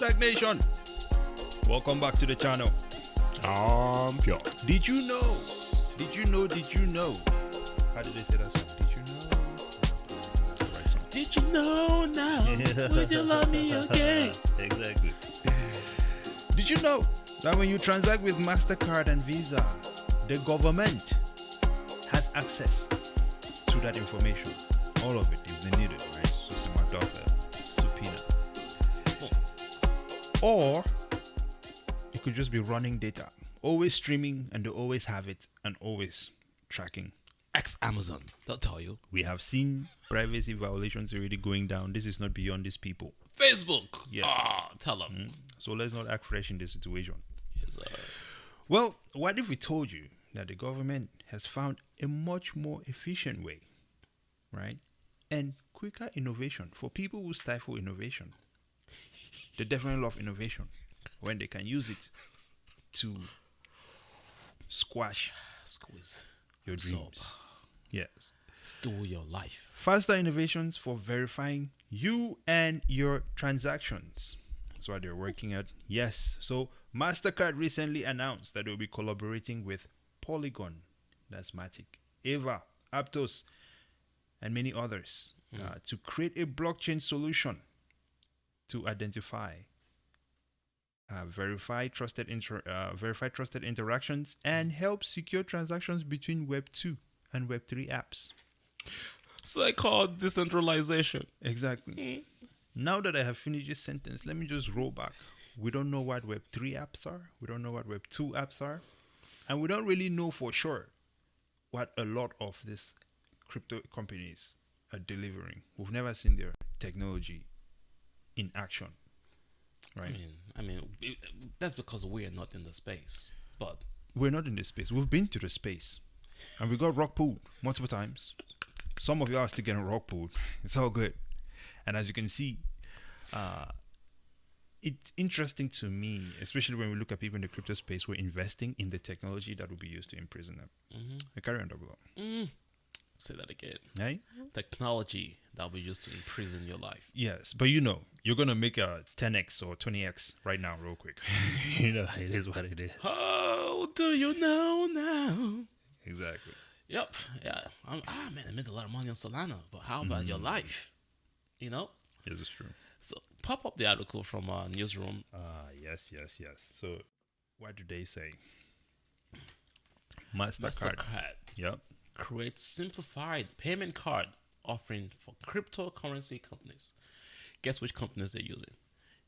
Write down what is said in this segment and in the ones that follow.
STAKK Nation, welcome back to the channel. Champion. Did you know? Did you know? Did you know? How did they say that song? Did you know? That's the right song. Did you know now? Would you love me again? Exactly. Did you know that when you transact with MasterCard and Visa, the government has access to that information? All of it, if they need it, right? It's just a matter of a subpoena. Or it could just be running data, always streaming, and they always have it and always tracking. Ex-Amazon, they'll tell you. We have seen privacy violations already going down. This is not beyond these people. Facebook. Yes. Tell them. So let's not act fresh in this situation. Yes, sir. Well, what if we told you that the government has found a much more efficient way, right? And quicker innovation for people who stifle innovation. They definitely love innovation when they can use it to squash, Squeeze. your Absorb. dreams. Yes. Steal your life. Faster innovations for verifying you and your transactions. That's what they're working at. Yes. So MasterCard recently announced that they'll be collaborating with Polygon, that's Matic, Ava, Aptos, and many others to create a blockchain solution to identify, verify trusted interactions and help secure transactions between Web 2 and Web 3 apps. So I call it decentralization. Exactly. Now that I have finished this sentence, let me just roll back. We don't know what Web 3 apps are. We don't know what Web 2 apps are. And we don't really know for sure what a lot of these crypto companies are delivering. We've never seen their technology in action. Right? I mean, that's because we're not in the space. But We're not in this space. We've been to the space. And we got rock pulled multiple times. Some of you are still getting rock pulled. It's all good. And as you can see, it's interesting to me, especially when we look at people in the crypto space who are investing in the technology that will be used to imprison them. Carry on, double. say that again. Right? Technology that we use to imprison your life. Yes, but you're going to make a 10x or 20x right now, real quick. It is what it is. How do you know now? Exactly. Yep. Yeah. Man, I made a lot of money on Solana, but how about your life? You know? Yes, it's true. So pop up the article from our newsroom. Yes. So what do they say? MasterCard. Yep. Creates simplified payment card offering for cryptocurrency companies. Guess which companies they're using?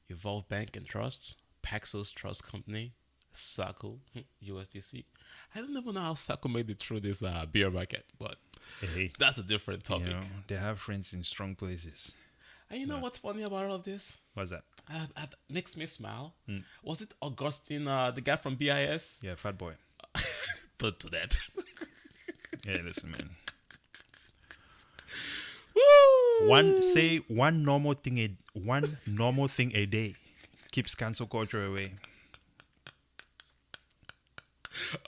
Evolve Bank and Trust, Paxos Trust Company, STAKK, USDC. I don't even know how STAKK made it through this bear market, but Hey, that's a different topic. they have friends in strong places. And you know what's funny about all of this? What's that? Makes me smile. Was it Augustine, the guy from BIS? Yeah, fat boy. Don't do that. Yeah, listen, man. Woo! One normal thing a day keeps cancel culture away.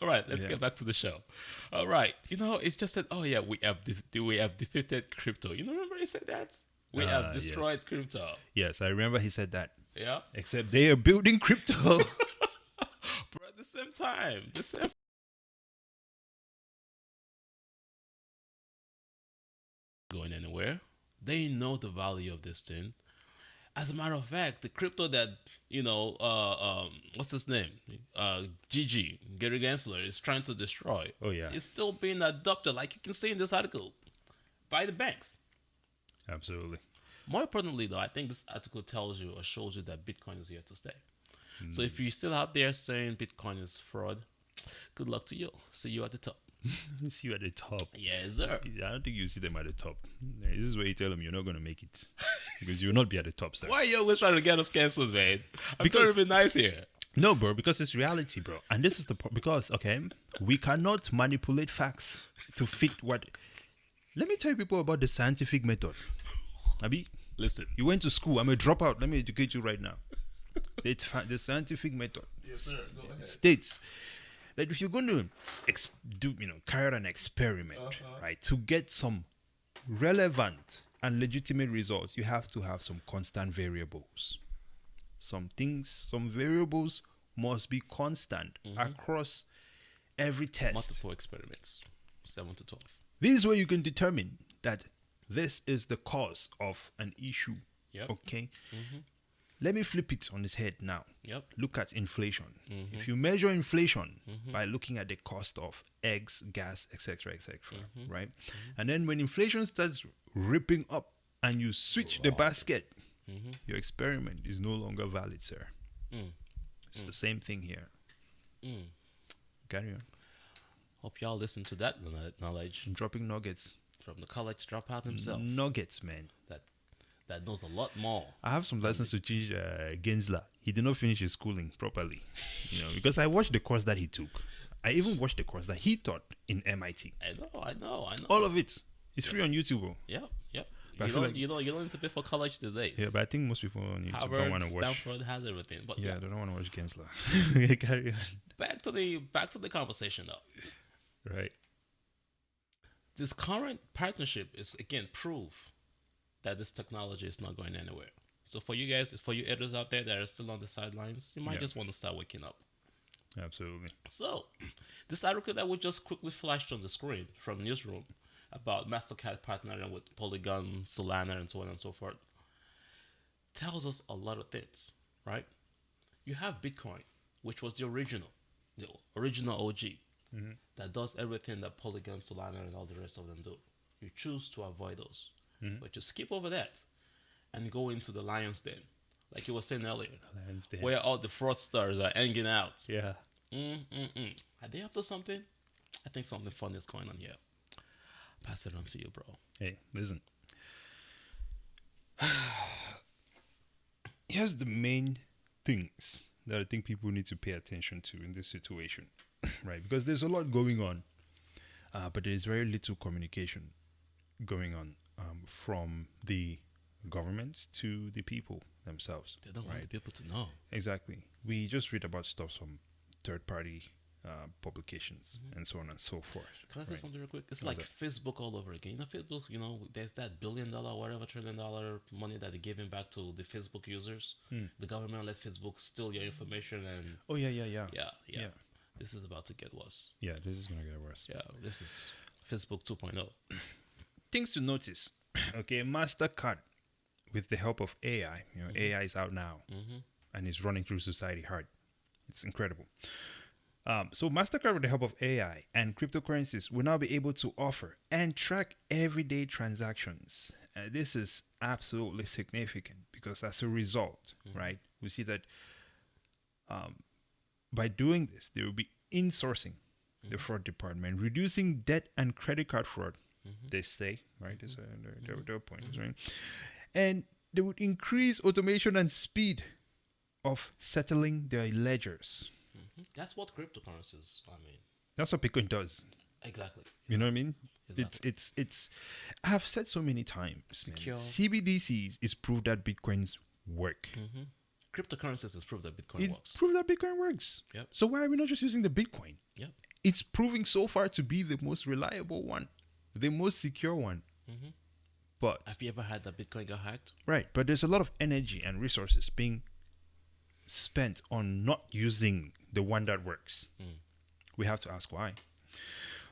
All right, let's get back to the show. All right, it's just that. Oh yeah, we have defeated crypto. Remember he said that we have destroyed crypto. Yes, I remember he said that. Yeah, Except they are building crypto. but at the same time, going anywhere. They know the value of this thing. As a matter of fact, the crypto that what's his name, Gary Gensler is trying to destroy. Oh yeah, It's still being adopted, like you can see in this article, by the banks. absolutely. More importantly, though, I think this article tells you or shows you that Bitcoin is here to stay. So if you're still out there saying Bitcoin is fraud, good luck to you. See you at the top. See you at the top. Yes, sir. I don't think you see them at the top. This is where you tell them you're not going to make it because you'll not be at the top, sir. Why are you always trying to get us cancelled, man? I'm trying to be nice here. No, bro, because it's reality, bro. And this is the because we cannot manipulate facts to fit what. Let me tell you people about the scientific method. Abi, Listen. you went to school. I'm a dropout. Let me educate you right now. The scientific method states that if you're going to carry out an experiment, right, to get some relevant and legitimate results, you have to have some constant variables. some things, some variables must be constant across every test. Multiple experiments, 7 to 12. This is where you can determine that this is the cause of an issue. Yep. Okay. Let me flip it on its head now. Yep. Look at inflation. If you measure inflation by looking at the cost of eggs, gas, etc., etc., right? And then when inflation starts ripping up and you switch the basket, your experiment is no longer valid, sir. It's the same thing here. Carry on. Hope y'all listen to that knowledge I'm dropping nuggets. from the college dropout himself. Nuggets, man. That knows a lot more. I have some lessons to teach Gensler. He did not finish his schooling properly, because I watched the course that he took. I even watched the course that he taught in MIT. I know. All of it. It's free on YouTube. Yep. But You don't need to pay for college these days. Yeah, but I think most people on YouTube Harvard, don't want to watch. Stanford has everything. But Yeah, they don't want to watch Gensler. Carry on. back to the conversation though. Right. This current partnership is again proof that this technology is not going anywhere. So for you guys, for you editors out there that are still on the sidelines, you might just want to start waking up. Absolutely. So, this article that we just quickly flashed on the screen from Newsroom about MasterCard partnering with Polygon, Solana, and so on and so forth tells us a lot of things, right? You have Bitcoin, which was the original OG, that does everything that Polygon, Solana, and all the rest of them do. You choose to avoid those, but you skip over that and go into the lion's den, like you were saying earlier, where all the fraudsters are hanging out. Yeah. Are they up to something? I think something fun is going on here. Pass it on to you, bro. Hey, listen. Here's the main things that I think people need to pay attention to in this situation, right? Because there's a lot going on, but there is very little communication going on from the government to the people themselves. They don't want people to know. Exactly. We just read about stuff from third-party publications and so on and so forth. Can I say something real quick? It's like Facebook all over again. Facebook, there's that $1 billion, whatever $1 trillion money that they're giving back to the Facebook users. The government let Facebook steal your information and... Oh, yeah. Yeah. This is about to get worse. Yeah, this is going to get worse. Yeah, this is Facebook 2.0. Things to notice. Okay, MasterCard, with the help of AI, AI is out now and it's running through society hard. It's incredible. So MasterCard, with the help of AI and cryptocurrencies, will now be able to offer and track everyday transactions. This is absolutely significant because as a result, right, we see that by doing this, they will be insourcing the fraud department, reducing debt and credit card fraud. They say, right? That's their point, right? And they would increase automation and speed of settling their ledgers. That's what cryptocurrencies, That's what Bitcoin does. Exactly. You know what I mean? Exactly. It's I have said so many times, Secure. CBDCs is proof that Bitcoins work. Cryptocurrencies is proof that Bitcoin works. Proof that Bitcoin works. Yep. So why are we not just using the Bitcoin? Yep. It's proving so far to be the most reliable one, the most secure one. But have you ever had that Bitcoin got hacked? Right, but there's a lot of energy and resources being spent on not using the one that works. We have to ask why.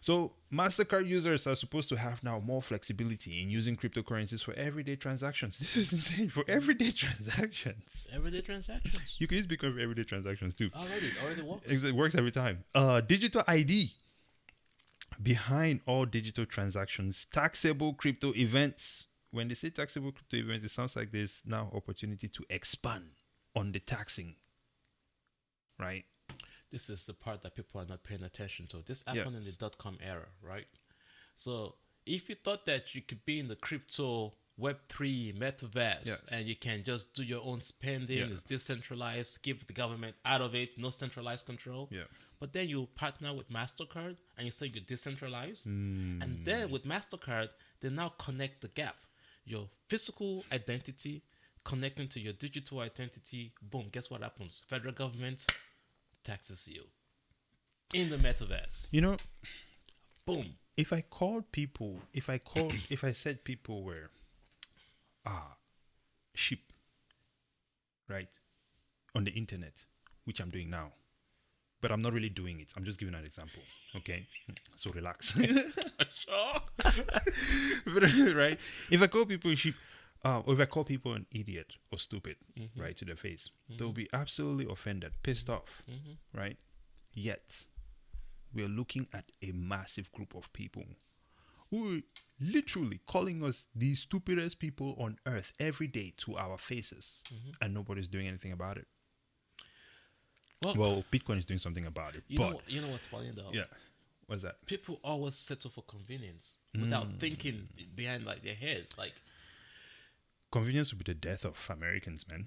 So MasterCard users are supposed to have now more flexibility in using cryptocurrencies for everyday transactions. This is insane. For everyday transactions. Everyday transactions. You can use Bitcoin for everyday transactions too. Already works. It works every time. Digital ID behind all digital transactions. Taxable crypto events. When they say taxable crypto events, it sounds like there's now opportunity to expand on the taxing. Right? This is the part that people are not paying attention to. This happened in the .com era, right? So if you thought that you could be in the crypto Web3 metaverse and you can just do your own spending, it's decentralized, give the government out of it, no centralized control. But then you partner with MasterCard and you say you're decentralized. And then with MasterCard, they now connect the gap. Your physical identity connecting to your digital identity. Boom, guess what happens? Federal government taxes you in the metaverse. Boom. If I said people were sheep, right? on the internet, which I'm doing now, but I'm not really doing it. I'm just giving an example. Okay, so relax. Right? If I call people sheep, or if I call people an idiot or stupid, right, to their face, they'll be absolutely offended, pissed off, right? Yet, we are looking at a massive group of people who are literally calling us the stupidest people on earth every day to our faces, and nobody's doing anything about it. Well, Bitcoin is doing something about it. You know what's funny though? Yeah. What's that? People always settle for convenience without thinking behind like their head. Like Convenience would be the death of Americans, man.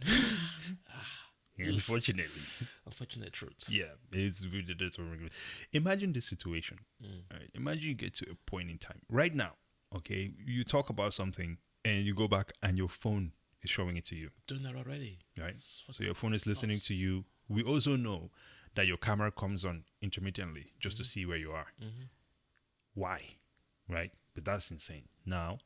Unfortunately. Unfortunate truth. Yeah, it's really the death of Americans. Imagine this situation. Right? Imagine you get to a point in time. Right now, okay, you talk about something and you go back and your phone is showing it to you. Doing that already. Right? So your phone is listening to you. We also know that your camera comes on intermittently just to see where you are. Why? Right? But that's insane. Now,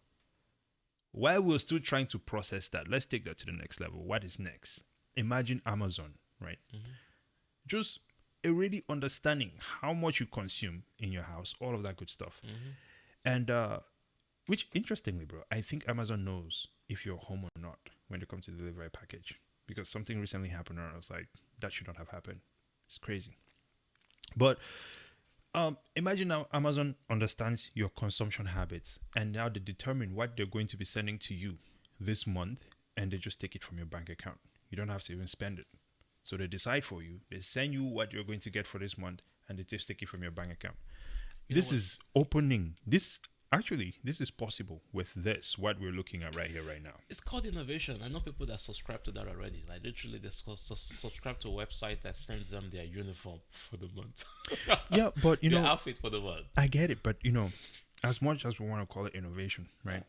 while we're still trying to process that, let's take that to the next level. What is next? Imagine Amazon, right? Just already understanding how much you consume in your house, all of that good stuff. And which, interestingly, bro, I think Amazon knows if you're home or not when it comes to the delivery package. Because something recently happened and I was like, that should not have happened. It's crazy. But imagine now Amazon understands your consumption habits and now they determine what they're going to be sending to you this month and they just take it from your bank account. You don't have to even spend it. So they decide for you. They send you what you're going to get for this month and they just take it from your bank account. This is opening. This is possible with what we're looking at right here, right now. It's called innovation. I know people that subscribe to that already. Like literally, they subscribe to a website that sends them their uniform for the month. Yeah, but their outfit for the month. I get it, but as much as we want to call it innovation, right?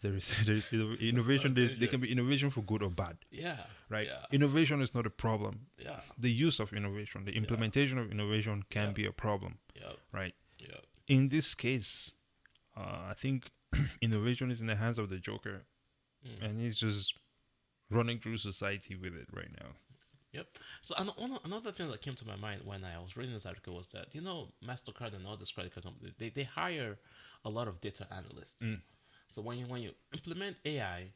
There is innovation. There can be innovation for good or bad. Yeah. Right. Yeah. Innovation is not a problem. Yeah. The use of innovation, the implementation of innovation can be a problem. Yeah. Right. Yeah. In this case, I think innovation is in the hands of the Joker, and he's just running through society with it right now. Yep. So another thing that came to my mind when I was reading this article was that MasterCard and all these credit card companies they hire a lot of data analysts. So when you implement AI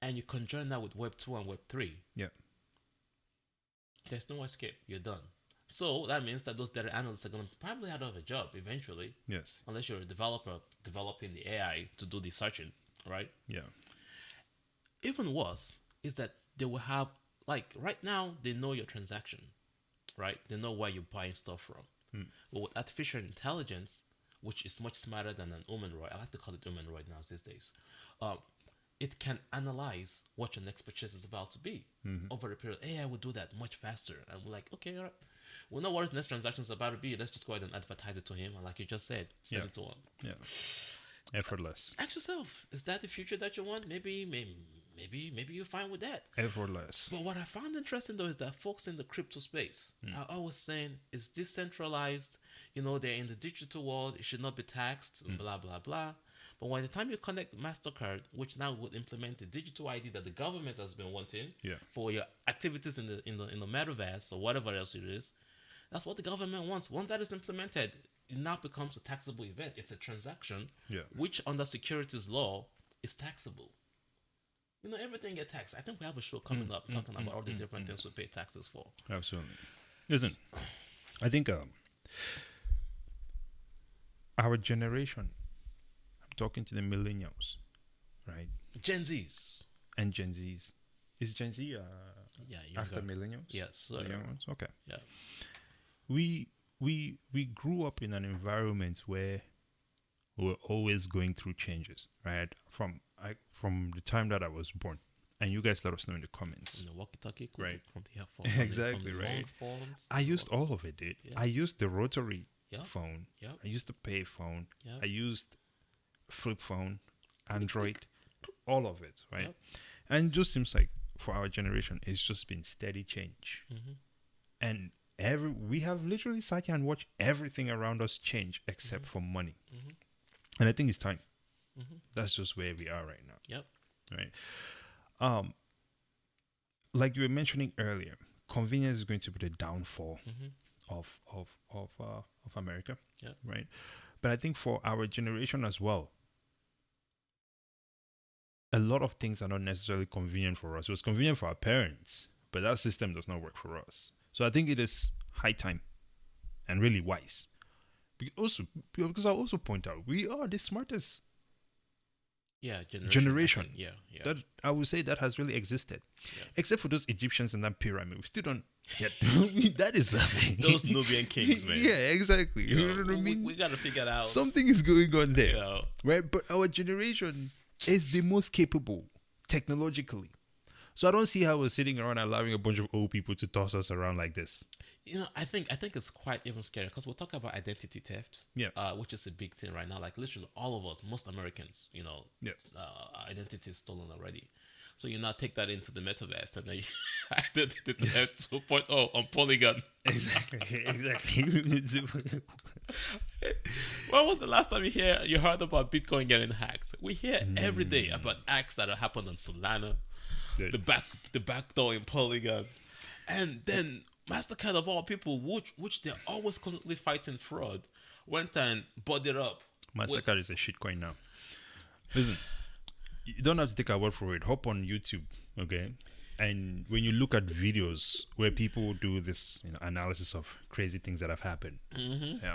and you conjoin that with Web 2 and Web 3, there's no escape. You're done. So that means that those data analysts are going to probably out of a job eventually. Yes. Unless you're a developer developing the AI to do the searching, right? Yeah. Even worse is that they will have, like right now, they know your transaction, right? They know where you're buying stuff from. But with artificial intelligence, which is much smarter than an humanoid, I like to call it humanoid now these days, it can analyze what your next purchase is about to be over a period. AI will do that much faster. And we're like, okay, all right. We know what his next transaction is about to be. Let's just go ahead and advertise it to him. And like you just said, send it to him. Yeah. Effortless. Ask yourself, is that the future that you want? Maybe you're fine with that. Effortless. But what I found interesting though is that folks in the crypto space are always saying it's decentralized. They're in the digital world. It should not be taxed. Blah blah blah. But by the time you connect MasterCard, which now would implement the digital ID that the government has been wanting for your activities in the metaverse or whatever else it is, that's what the government wants. Once that is implemented, it now becomes a taxable event. It's a transaction, which under securities law is taxable. Everything gets taxed. I think we have a show coming up talking about all the different things we pay taxes for. Absolutely. Listen, I think our generation, I'm talking to the millennials, right? Gen Zs. And Gen Zs. Is Gen Z after millennials? Yes. The young ones? Okay. Yeah. We grew up in an environment where we were always going through changes, right? From the time that I was born, and you guys let us know in the comments. The walkie-talkie, right? From the earphone, exactly, from the right. Phones, I used all of it, dude. Yeah. I used the rotary phone. Yeah. I used the pay phone. Yeah. I used flip phone, Android, all of it, right? Yep. And it just seems like for our generation, it's just been steady change, and we have literally sat here and watched everything around us change except for money. And I think it's time. That's just where we are right now. Yep. Right. like you were mentioning earlier, convenience is going to be the downfall Mm-hmm. of America, Yeah. right? But I think for our generation as well, a lot of things are not necessarily convenient for us. It was convenient for our parents, but that system does not work for us. So I think it is high time and really wise. Because I'll also point out, we are the smartest Yeah, generation. I think. Yeah, yeah. That I would say that has really existed, Yeah. except for those Egyptians in that pyramid. We still don't get that is Those Nubian kings, man. Yeah, exactly. You know what I we, mean? we gotta figure it out. Something is going on there, You know, right? But our generation is the most capable technologically. So I don't see how we're sitting around allowing a bunch of old people to toss us around like this. I think it's quite even scary because we're talking about identity theft, Yeah. which is a big thing right now. Like literally all of us, most Americans, Yes. our identity is stolen already. So you now take that into the metaverse and then you identity theft 2.0 on Polygon. Exactly. When was the last time you heard about Bitcoin getting hacked? We hear every day about hacks that have happened on Solana, Good. the back door in Polygon, and then MasterCard of all people, which they're always constantly fighting fraud, went and bought it up. MasterCard is a shitcoin now. Listen, you don't have to take our word for it. Hop on YouTube, okay? And when you look at videos where people do this analysis of crazy things that have happened,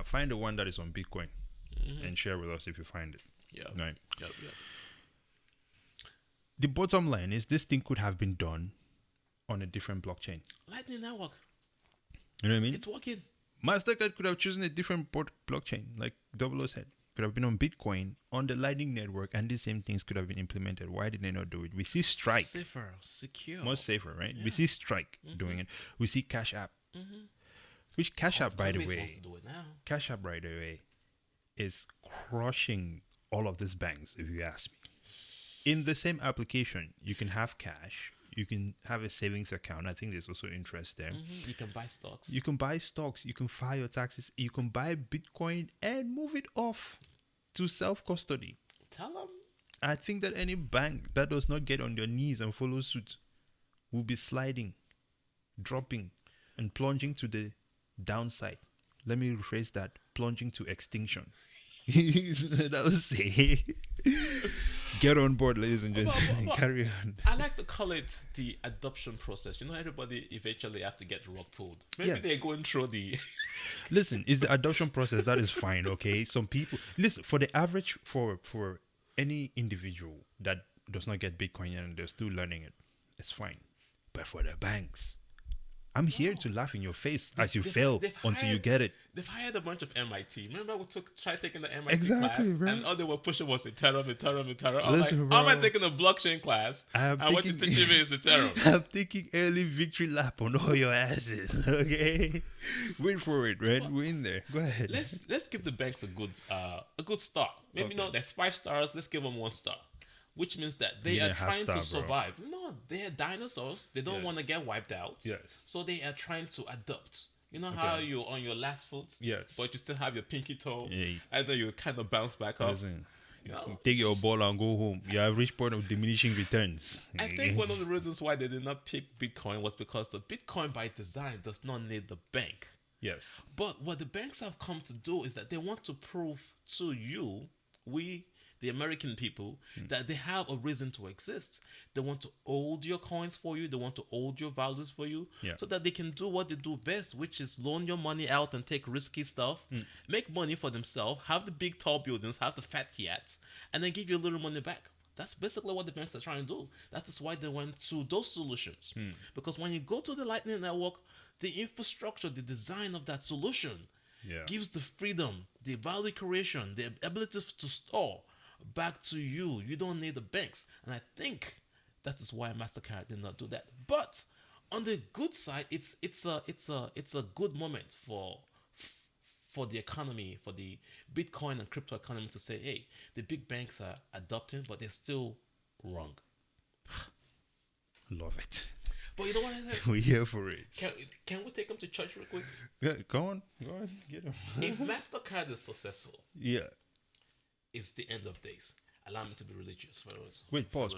find the one that is on Bitcoin and share with us if you find it. Yeah. Right. Yep. The bottom line is this thing could have been done on a different blockchain. Lightning Network. You know what I mean? It's working. MasterCard could have chosen a different blockchain, like Double said. Could have been on Bitcoin, on the Lightning Network, and the same things could have been implemented. Why did they not do it? We see Strike. Safer, secure. Much safer, right? Yeah. We see Strike doing it. We see Cash App. Which Cash App, by the Coinbase way, wants to do it now. Cash App, by the way, is crushing all of these banks, if you ask me. In the same application, you can have cash. You can have a savings account. I think there's also interest there. You can buy stocks. You can buy stocks. You can file your taxes. You can buy Bitcoin and move it off to self-custody. Tell them. I think that any bank that does not get on their knees and follow suit will be sliding, dropping, and plunging to the downside. Let me rephrase that. Plunging to extinction. That was say. Get on board, ladies and gentlemen. Carry on. I like to call it the adoption process. Everybody eventually have to get rug pulled. Maybe Yes. they're going through the... Listen, it's the adoption process that is fine, okay? Some people listen for the average for any individual that does not get Bitcoin and they're still learning it, it's fine. But for the banks, I'm here to laugh in your face as you fail until you get it. They've hired a bunch of MIT. Remember we tried taking the MIT Exactly, class bro. and all they were pushing was Ethereum. I'm Listen, like, bro. how am I taking a blockchain class? And what you're teaching me is Ethereum. I'm taking early victory lap on all your asses, okay? Wait for it, right? We're in there. Go ahead. Let's give the banks a good start. Maybe there's 5 stars. Let's give them 1 star, which means that they You are need a half trying star, to bro. survive. No, they're dinosaurs. They don't Yes. want to get wiped out. Yes. So they are trying to adapt. You know how Okay. you're on your last foot, Yes. but you still have your pinky toe, Yeah. and then you kind of bounce back up. Listen, You know? take your ball and go home. You have reached point of diminishing returns. I think one of the reasons why they did not pick Bitcoin was because the Bitcoin by design does not need the bank. Yes. But what the banks have come to do is that they want to prove to you, the American people, that they have a reason to exist. They want to hold your coins for you. They want to hold your values for you, Yeah. so that they can do what they do best, which is loan your money out and take risky stuff, make money for themselves, have the big tall buildings, have the fat yachts, and then give you a little money back. That's basically what the banks are trying to do. That is why they went to those solutions. Because when you go to the Lightning Network, the infrastructure, the design of that solution Yeah. gives the freedom, the value creation, the ability to store back to you. You don't need the banks. And I think that is why MasterCard did not do that. But on the good side, it's a good moment for the economy, for the Bitcoin and crypto economy to say, hey, the big banks are adopting, but they're still wrong. Love it. But you know what I said? We're here for it. Can we take them to church real quick? Yeah, go on. Get them. If MasterCard is successful, Yeah. it's the end of days. Allow me to be religious for Wait, pause.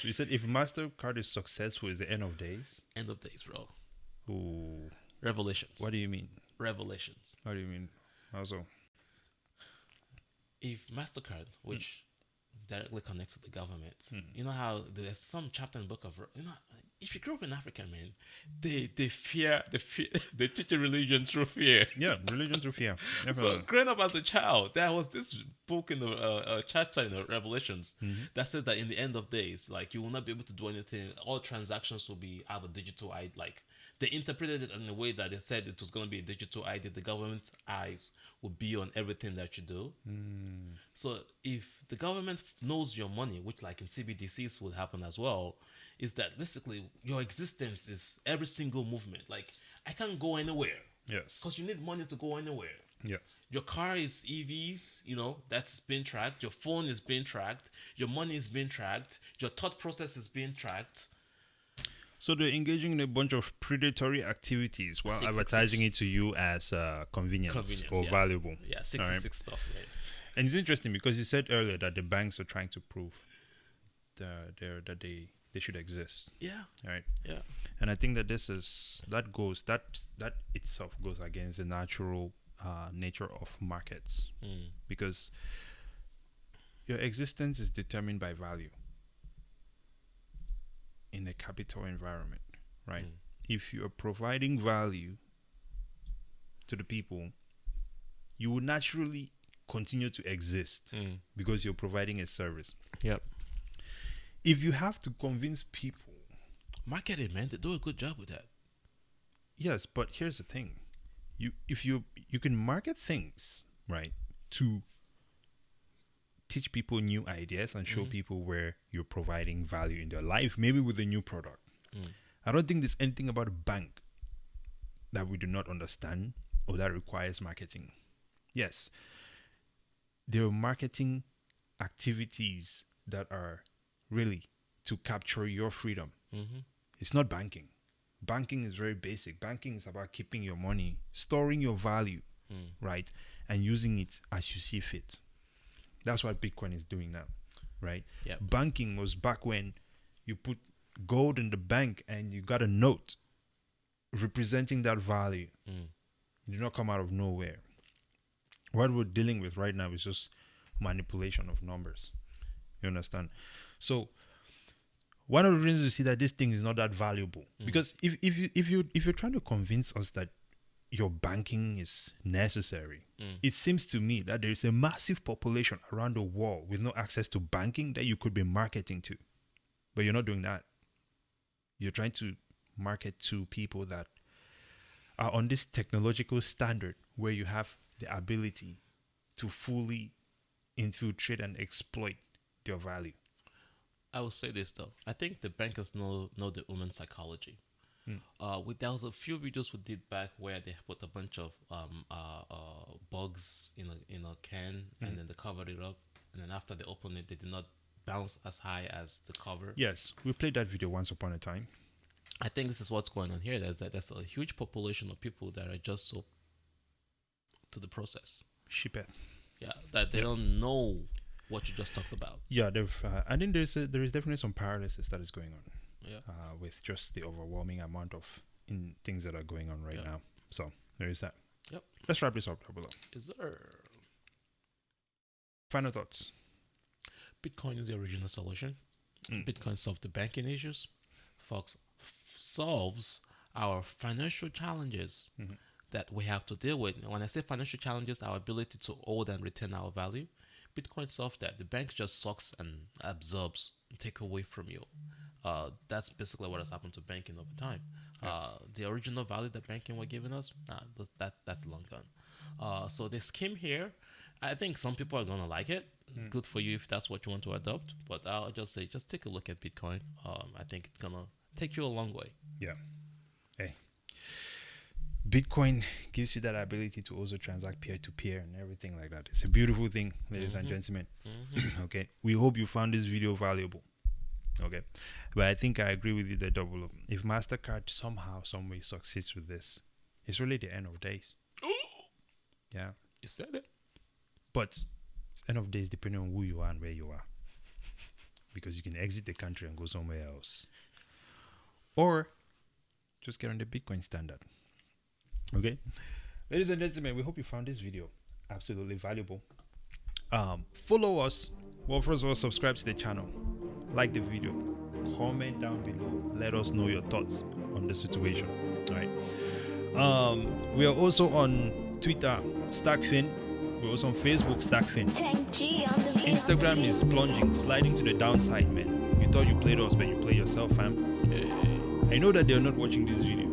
You said if MasterCard is successful, is the end of days? end of days, bro. Ooh. Revelations. What do you mean? Revelations. What do you mean? How so? If MasterCard, which directly connects to the government, you know how there's some chapter in the book of, if you grew up in Africa, man, they fear they teach you religion through fear. Yeah, religion through fear. So Definitely. growing up as a child, there was this book in the chapter in the Revelations that says that in the end of days, like you will not be able to do anything. All transactions will be have a digital ID. Like they interpreted it in a way that they said it was going to be a digital ID. The government eyes will be on everything that you do. So if the government knows your money, which like in CBDCs would happen as well, is that basically your existence is every single movement. Like I can't go anywhere. Yes. Because you need money to go anywhere. Yes. Your car is EVs, that's being tracked. Your phone is being tracked. Your money is being tracked. Your thought process is being tracked. So they're engaging in a bunch of predatory activities while advertising it to you as convenience or valuable. Yeah, 66 stuff, man. And it's interesting because you said earlier that the banks are trying to prove that they should exist. Yeah. Right. Yeah. And I think that that itself goes against the natural nature of markets, because your existence is determined by value in a capital environment, right? If you are providing value to the people, you will naturally continue to exist because you're providing a service. Yep. If you have to convince people, marketing, man, they do a good job with that. Yes, but here's the thing: you can market things, right, to teach people new ideas and show people where you're providing value in their life, maybe with a new product. I don't think there's anything about a bank that we do not understand or that requires marketing. Yes, there are marketing activities that are really to capture your freedom. It's not banking. Banking is very basic. Banking is about keeping your money, storing your value, right, and using it as you see fit. That's what Bitcoin is doing now, right? Yep. Banking was back when you put gold in the bank and you got a note representing that value. It did not come out of nowhere. What we're dealing with right now is just manipulation of numbers. You understand? So one of the reasons you see that this thing is not that valuable, because if you're trying to convince us that your banking is necessary, it seems to me that there is a massive population around the world with no access to banking that you could be marketing to, but you're not doing that. You're trying to market to people that are on this technological standard where you have the ability to fully infiltrate and exploit their value. I will say this though. I think the bankers know the human psychology. There was a few videos we did back where they put a bunch of bugs in a can and then they covered it up, and then after they opened it, they did not bounce as high as the cover. Yes, we played that video once upon a time. I think this is what's going on here. There's a huge population of people that are just so to the process. Sheepeth. Yeah, that they don't know what you just talked about. Yeah, I think there is definitely some paralysis that is going on. Yeah. With just the overwhelming amount of things that are going on right now. So there is that. Yep. Let's wrap this up, below. Is there Final thoughts? Bitcoin is the original solution. Bitcoin solves the banking issues. Fox solves our financial challenges that we have to deal with. When I say financial challenges, our ability to hold and retain our value. Bitcoin solves that. The bank just sucks and absorbs and take away from you. That's basically what has happened to banking over time. The original value that banking were giving us, that's long gone. So the scheme here, I think some people are gonna like it. Good for you if that's what you want to adopt. But I'll just say, just take a look at Bitcoin. I think it's gonna take you a long way. Yeah. Hey. Bitcoin gives you that ability to also transact peer-to-peer and everything like that. It's a beautiful thing, ladies and gentlemen. Okay. We hope you found this video valuable. Okay. But I think I agree with you, the double up. If MasterCard somehow, some way succeeds with this, it's really the end of days. Yeah. You said it. But it's end of days depending on who you are and where you are. because you can exit the country and go somewhere else. Or just get on the Bitcoin standard. Okay. Ladies and gentlemen, we hope you found this video absolutely valuable. Follow us. Well, first of all, subscribe to the channel, like the video, comment down below, let us know your thoughts on the situation. All right. We are also on Twitter, STAKK. We're also on Facebook, STAKK. Instagram is plunging, sliding to the downside, man. You thought you played us, but you play yourself, fam. I know that they're not watching this video,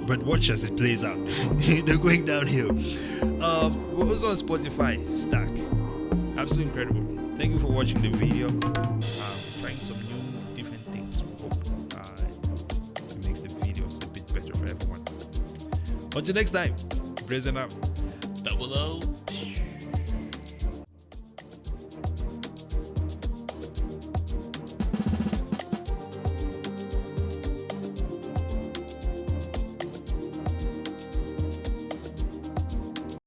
but watch as it plays out. They're going downhill. We're also on Spotify, STAKK. Absolutely incredible. Thank you for watching the video. Trying some new, different things. We hope it makes the videos a bit better for everyone. Until next time, Brazen out. Double O.